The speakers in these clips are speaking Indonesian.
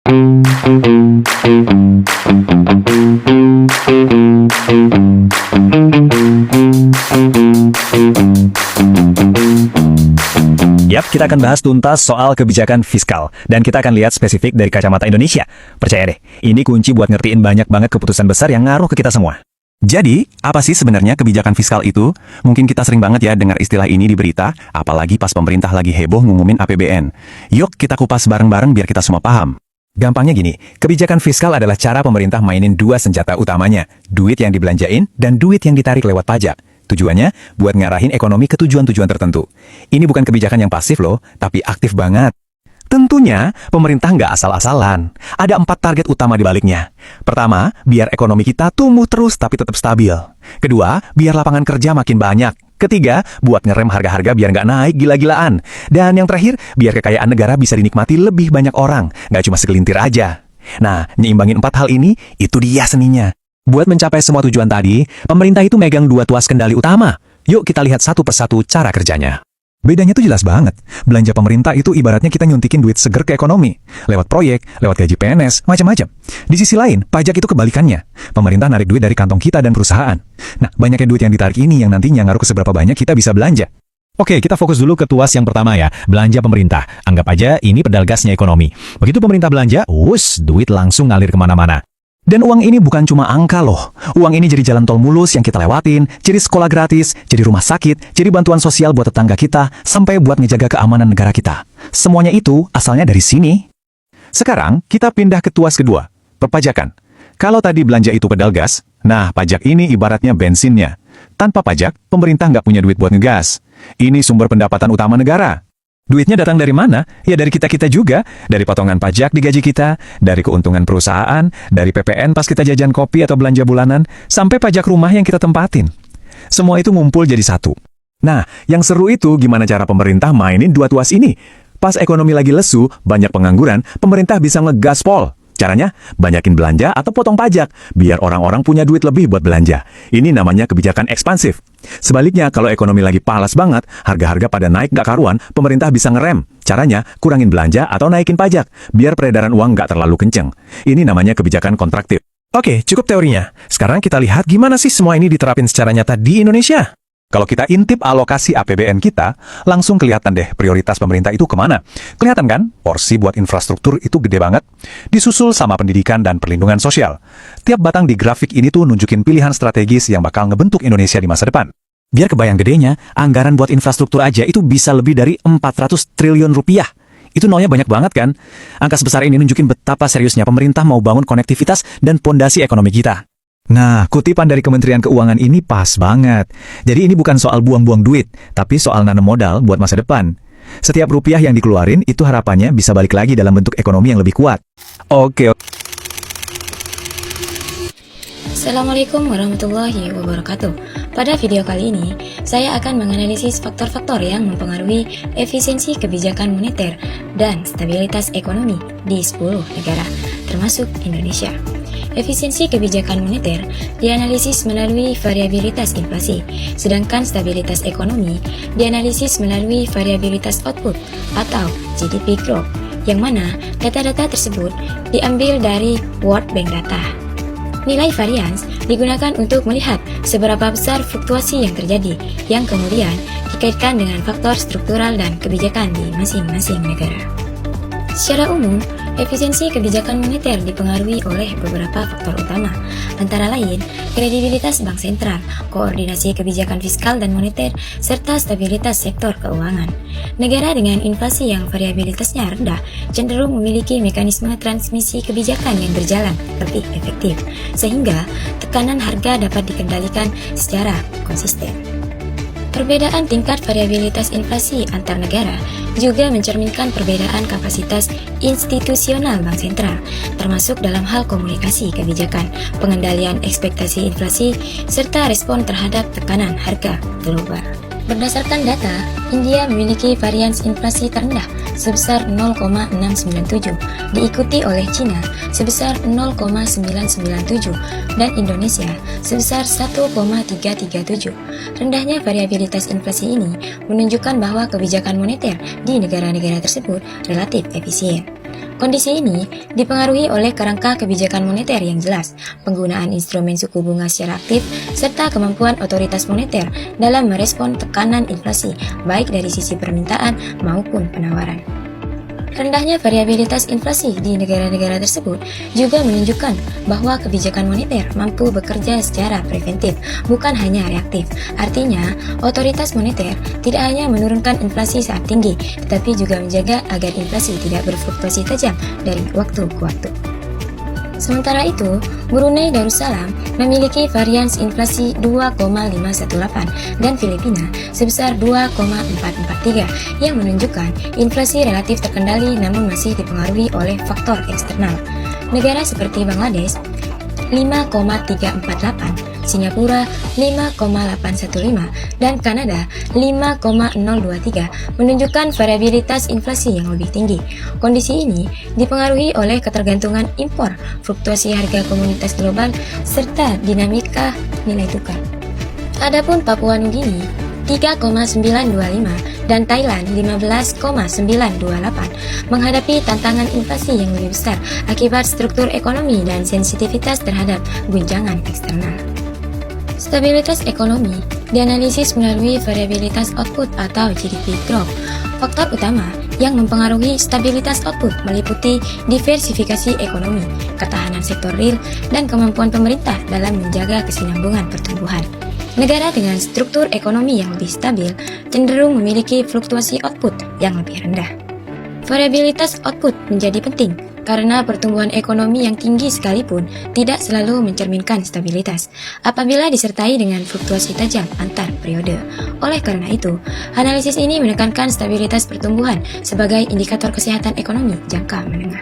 Yap, kita akan bahas tuntas soal kebijakan fiskal, dan kita akan lihat spesifik dari kacamata Indonesia. Percaya deh, ini kunci buat ngertiin banyak banget keputusan besar yang ngaruh ke kita semua. Jadi, apa sih sebenarnya kebijakan fiskal itu? Mungkin kita sering banget ya dengar istilah ini di berita, apalagi pas pemerintah lagi heboh ngumumin APBN. Yuk kita kupas bareng-bareng biar kita semua paham. Gampangnya gini, kebijakan fiskal adalah cara pemerintah mainin dua senjata utamanya, duit yang dibelanjain dan duit yang ditarik lewat pajak. Tujuannya buat ngarahin ekonomi ke tujuan-tujuan tertentu. Ini bukan kebijakan yang pasif loh, tapi aktif banget. Tentunya, pemerintah nggak asal-asalan. Ada 4 target utama di baliknya. Pertama, biar ekonomi kita tumbuh terus tapi tetap stabil. Kedua, biar lapangan kerja makin banyak. Ketiga, buat ngerem harga-harga biar nggak naik gila-gilaan. Dan yang terakhir, biar kekayaan negara bisa dinikmati lebih banyak orang, nggak cuma segelintir aja. Nah, nyimbangin 4 hal ini, itu dia seninya. Buat mencapai semua tujuan tadi, pemerintah itu megang 2 tuas kendali utama. Yuk kita lihat satu persatu cara kerjanya. Bedanya tuh jelas banget. Belanja pemerintah itu ibaratnya kita nyuntikin duit seger ke ekonomi. Lewat proyek, lewat gaji PNS, macam-macam. Di sisi lain, pajak itu kebalikannya. Pemerintah narik duit dari kantong kita dan perusahaan. Nah, banyaknya duit yang ditarik ini yang nantinya ngaruh ke seberapa banyak kita bisa belanja. Oke, kita fokus dulu ke tuas yang pertama ya, belanja pemerintah. Anggap aja ini pedal gasnya ekonomi. Begitu pemerintah belanja, duit langsung ngalir kemana-mana. Dan uang ini bukan cuma angka loh. Uang ini jadi jalan tol mulus yang kita lewatin, jadi sekolah gratis, jadi rumah sakit, jadi bantuan sosial buat tetangga kita, sampai buat ngejaga keamanan negara kita. Semuanya itu asalnya dari sini. Sekarang kita pindah ke tuas kedua, perpajakan. Kalau tadi belanja itu pedal gas, nah pajak ini ibaratnya bensinnya. Tanpa pajak, pemerintah nggak punya duit buat ngegas. Ini sumber pendapatan utama negara. Duitnya datang dari mana? Ya dari kita-kita juga. Dari potongan pajak di gaji kita, dari keuntungan perusahaan, dari PPN pas kita jajan kopi atau belanja bulanan, sampai pajak rumah yang kita tempatin. Semua itu ngumpul jadi satu. Nah, yang seru itu gimana cara pemerintah mainin 2 tuas ini. Pas ekonomi lagi lesu, banyak pengangguran, pemerintah bisa ngegaspol. Caranya, banyakin belanja atau potong pajak, biar orang-orang punya duit lebih buat belanja. Ini namanya kebijakan ekspansif. Sebaliknya, kalau ekonomi lagi palas banget, harga-harga pada naik nggak karuan, pemerintah bisa ngerem. Caranya, kurangin belanja atau naikin pajak, biar peredaran uang nggak terlalu kenceng. Ini namanya kebijakan kontraktif. Oke, cukup teorinya. Sekarang kita lihat gimana sih semua ini diterapin secara nyata di Indonesia. Kalau kita intip alokasi APBN kita, langsung kelihatan deh prioritas pemerintah itu kemana. Kelihatan kan? Porsi buat infrastruktur itu gede banget. Disusul sama pendidikan dan perlindungan sosial. Tiap batang di grafik ini tuh nunjukin pilihan strategis yang bakal ngebentuk Indonesia di masa depan. Biar kebayang gedenya, anggaran buat infrastruktur aja itu bisa lebih dari 400 triliun rupiah. Itu nolnya banyak banget kan? Angka sebesar ini nunjukin betapa seriusnya pemerintah mau bangun konektivitas dan pondasi ekonomi kita. Nah, kutipan dari Kementerian Keuangan ini pas banget. Jadi ini bukan soal buang-buang duit, tapi soal nanam modal buat masa depan. Setiap rupiah yang dikeluarin itu harapannya bisa balik lagi dalam bentuk ekonomi yang lebih kuat. Oke. Assalamualaikum warahmatullahi wabarakatuh. Pada video kali ini, saya akan menganalisis faktor-faktor yang mempengaruhi efisiensi kebijakan moneter dan stabilitas ekonomi di 10 negara, termasuk Indonesia. Efisiensi kebijakan moneter dianalisis melalui variabilitas inflasi, sedangkan stabilitas ekonomi dianalisis melalui variabilitas output atau GDP growth, yang mana data-data tersebut diambil dari World Bank Data. Nilai varians digunakan untuk melihat seberapa besar fluktuasi yang terjadi, yang kemudian dikaitkan dengan faktor struktural dan kebijakan di masing-masing negara. Secara umum, efisiensi kebijakan moneter dipengaruhi oleh beberapa faktor utama, antara lain kredibilitas bank sentral, koordinasi kebijakan fiskal dan moneter, serta stabilitas sektor keuangan. Negara dengan inflasi yang variabilitasnya rendah cenderung memiliki mekanisme transmisi kebijakan yang berjalan lebih efektif, sehingga tekanan harga dapat dikendalikan secara konsisten. Perbedaan tingkat variabilitas inflasi antar negara juga mencerminkan perbedaan kapasitas institusional bank sentral, termasuk dalam hal komunikasi kebijakan, pengendalian ekspektasi inflasi, serta respon terhadap tekanan harga global. Berdasarkan data, India memiliki varians inflasi terendah sebesar 0,697, diikuti oleh China sebesar 0,997 dan Indonesia sebesar 1,337. Rendahnya variabilitas inflasi ini menunjukkan bahwa kebijakan moneter di negara-negara tersebut relatif efisien. Kondisi ini dipengaruhi oleh kerangka kebijakan moneter yang jelas, penggunaan instrumen suku bunga secara aktif, serta kemampuan otoritas moneter dalam merespon tekanan inflasi, baik dari sisi permintaan maupun penawaran. Rendahnya variabilitas inflasi di negara-negara tersebut juga menunjukkan bahwa kebijakan moneter mampu bekerja secara preventif, bukan hanya reaktif. Artinya, otoritas moneter tidak hanya menurunkan inflasi saat tinggi, tetapi juga menjaga agar inflasi tidak berfluktuasi tajam dari waktu ke waktu. Sementara itu, Brunei Darussalam memiliki varians inflasi 2,518 dan Filipina sebesar 2,443 yang menunjukkan inflasi relatif terkendali namun masih dipengaruhi oleh faktor eksternal. Negara seperti Bangladesh 5,348, Singapura 5,815, dan Kanada 5,023 menunjukkan variabilitas inflasi yang lebih tinggi. Kondisi ini dipengaruhi oleh ketergantungan impor, fluktuasi harga komoditas global, serta dinamika nilai tukar. Adapun Papua Nugini 3,925 dan Thailand 15,928 menghadapi tantangan inflasi yang lebih besar akibat struktur ekonomi dan sensitivitas terhadap guncangan eksternal. Stabilitas ekonomi dianalisis melalui variabilitas output atau GDP growth. Faktor utama yang mempengaruhi stabilitas output meliputi diversifikasi ekonomi, ketahanan sektor real, dan kemampuan pemerintah dalam menjaga kesinambungan pertumbuhan. Negara dengan struktur ekonomi yang lebih stabil cenderung memiliki fluktuasi output yang lebih rendah. Variabilitas output menjadi penting karena pertumbuhan ekonomi yang tinggi sekalipun tidak selalu mencerminkan stabilitas apabila disertai dengan fluktuasi tajam antar periode. Oleh karena itu, analisis ini menekankan stabilitas pertumbuhan sebagai indikator kesehatan ekonomi jangka menengah.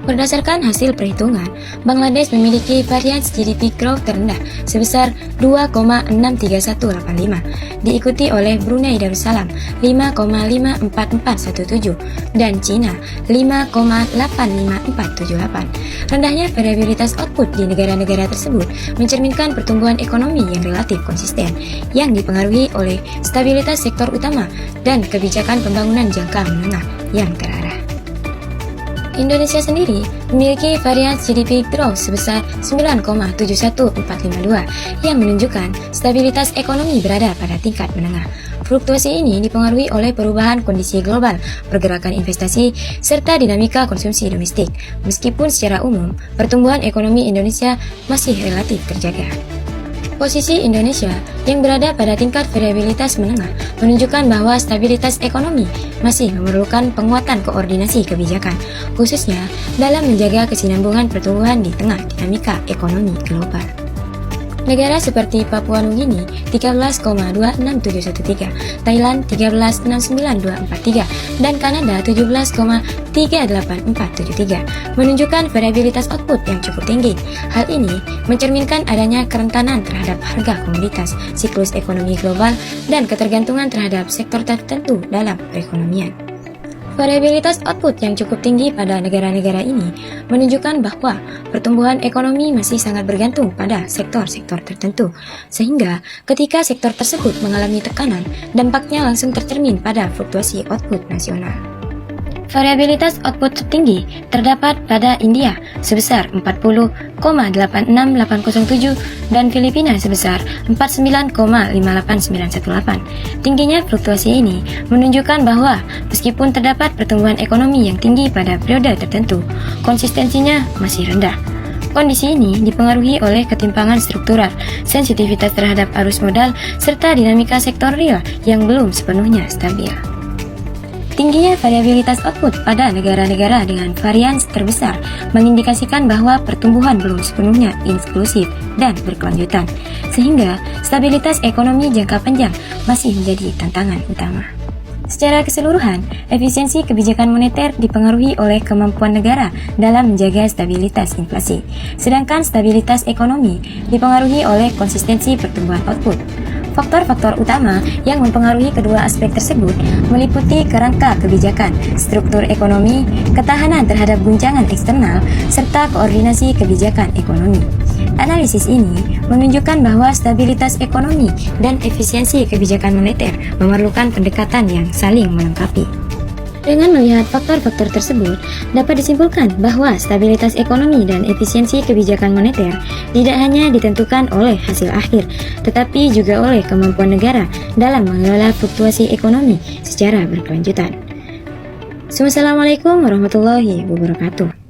Berdasarkan hasil perhitungan, Bangladesh memiliki varians GDP growth terendah sebesar 2,63185, diikuti oleh Brunei Darussalam 5,54417 dan Cina 5,85478. Rendahnya variabilitas output di negara-negara tersebut mencerminkan pertumbuhan ekonomi yang relatif konsisten, yang dipengaruhi oleh stabilitas sektor utama dan kebijakan pembangunan jangka menengah yang terarah. Indonesia sendiri memiliki varians GDP growth sebesar 9,71452 yang menunjukkan stabilitas ekonomi berada pada tingkat menengah. Fluktuasi ini dipengaruhi oleh perubahan kondisi global, pergerakan investasi, serta dinamika konsumsi domestik. Meskipun secara umum, pertumbuhan ekonomi Indonesia masih relatif terjaga. Posisi Indonesia yang berada pada tingkat variabilitas menengah menunjukkan bahwa stabilitas ekonomi masih memerlukan penguatan koordinasi kebijakan, khususnya dalam menjaga kesinambungan pertumbuhan di tengah dinamika ekonomi global. Negara seperti Papua Nugini 13,26713, Thailand 13,69243, dan Kanada 17,38473 menunjukkan variabilitas output yang cukup tinggi. Hal ini mencerminkan adanya kerentanan terhadap harga komoditas, siklus ekonomi global, dan ketergantungan terhadap sektor tertentu dalam perekonomian. Variabilitas output yang cukup tinggi pada negara-negara ini menunjukkan bahwa pertumbuhan ekonomi masih sangat bergantung pada sektor-sektor tertentu, sehingga ketika sektor tersebut mengalami tekanan, dampaknya langsung tercermin pada fluktuasi output nasional. Variabilitas output tertinggi terdapat pada India sebesar 40,868807 dan Filipina sebesar 49,58918. Tingginya fluktuasi ini menunjukkan bahwa meskipun terdapat pertumbuhan ekonomi yang tinggi pada periode tertentu, konsistensinya masih rendah. Kondisi ini dipengaruhi oleh ketimpangan struktural, sensitivitas terhadap arus modal, serta dinamika sektor real yang belum sepenuhnya stabil. Tingginya variabilitas output pada negara-negara dengan varians terbesar mengindikasikan bahwa pertumbuhan belum sepenuhnya inklusif dan berkelanjutan, sehingga stabilitas ekonomi jangka panjang masih menjadi tantangan utama. Secara keseluruhan, efisiensi kebijakan moneter dipengaruhi oleh kemampuan negara dalam menjaga stabilitas inflasi, sedangkan stabilitas ekonomi dipengaruhi oleh konsistensi pertumbuhan output. Faktor-faktor utama yang mempengaruhi kedua aspek tersebut meliputi kerangka kebijakan, struktur ekonomi, ketahanan terhadap guncangan eksternal, serta koordinasi kebijakan ekonomi. Analisis ini menunjukkan bahwa stabilitas ekonomi dan efisiensi kebijakan moneter memerlukan pendekatan yang saling melengkapi. Dengan melihat faktor-faktor tersebut, dapat disimpulkan bahwa stabilitas ekonomi dan efisiensi kebijakan moneter tidak hanya ditentukan oleh hasil akhir, tetapi juga oleh kemampuan negara dalam mengelola fluktuasi ekonomi secara berkelanjutan. Wassalamualaikum warahmatullahi wabarakatuh.